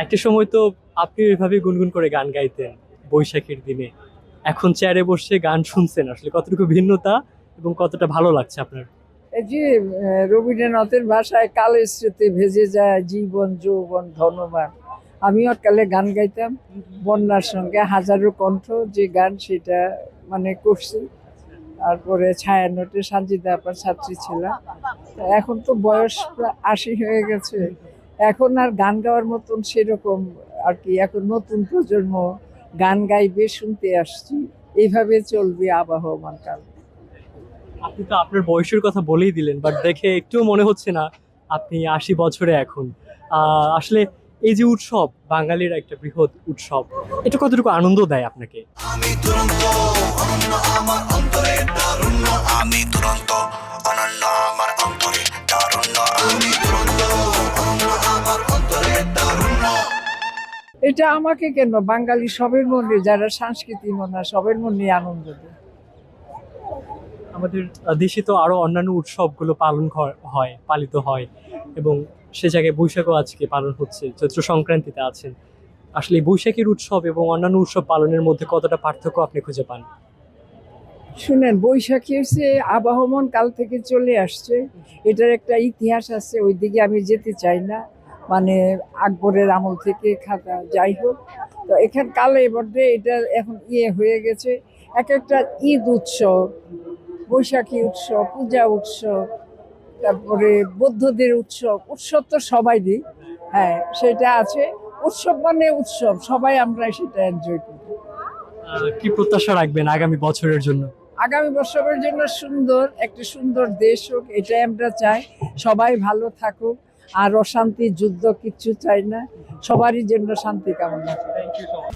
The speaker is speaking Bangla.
একটা সময় তো আপনি এভাবে গুনগুন করে গান গাইতেন বৈশাখীর দিনে। এখন চেয়ারে বসে গান শুনছেন, আসলে কতটুকু ভিন্নতা এবং কতটা ভালো লাগছে আপনার? এই যে রবীন্দ্রনাথের ভাষায় কালের স্রোতে ভেসে যায় জীবন যৌবন ধনবান। আমিও কালে গান গাইতাম বন্যার সঙ্গে হাজারো কণ্ঠ যে গান সেটা মানে করছি। তারপরে ছায়ানটে সানজিদা আপার ছাত্রী ছিলাম। তো এখন তো বয়স প্রায় ৮০ হয়ে গেছে। এখন আর গান গাওয়ার মতন সেরকম আর কি, এখন নতুন প্রজন্ম গান গাইবে শুনতে আসছি, এইভাবে চলবে আবহমান কাল। আপনি তো আপনার বয়সের কথা বলেই দিলেন, বাট দেখে একটুও মনে হচ্ছে না আপনি ৮০ বছরে এখন। আসলে এই যে উৎসব, বাঙালির একটা বৃহৎ উৎসব, এটা কতটুকু আনন্দ দেয় আপনাকে? আমি দুরন্ত অনন্য আমার অন্তরে তারুণ্য আমি দুরন্ত অনন্য আমার অন্তরে তারুণ্য আমি দুরন্ত অনন্য আমার অন্তরে তারুণ্য। এটা আমাকে কেন, বাঙালি সবের মনে, যারা সাংস্কৃতিক মনা সবের মনে আনন্দ দেয়। আমাদের দেশে তো আরো অন্যান্য উৎসবগুলো পালিত হয়, এবং সে জায়গায় বৈশাখও আজকে পালন হচ্ছে, চৈত্র সংক্রান্তিতে আছেন। আসলে এই বৈশাখীর উৎসব এবং অন্যান্য উৎসব পালনের মধ্যে কতটা পার্থক্য আপনি খুঁজে পান? শুনেন, বৈশাখী হচ্ছে আবহমান কাল থেকে চলে আসছে। এটার একটা ইতিহাস আছে, ওইদিকে আমি যেতে চাই না, মানে আকবরের আমল থেকে খাতা, যাই হোক। তো এখান কালে মধ্যে এটা এখন হয়ে গেছে এক একটা ঈদ উৎসব, বৈশাখী উৎসব, পূজা উৎসব, তারপরে বৌদ্ধদের উৎসব। উৎসব তো সবাইরই, হ্যাঁ সেটা আছে। উৎসব মানে উৎসব, সবাই আমরা সেটা এনজয় করি। কি প্রত্যাশা রাখবেন আগামী বছরের জন্য? আগামী বছরের জন্য সুন্দর একটা সুন্দর দেশ হোক, এটাই আমরা চাই। সবাই ভালো থাকুক, আর অশান্তি যুদ্ধ কিচ্ছু চাই না, সবারই জন্য শান্তি কামনা করি। Thank you so much.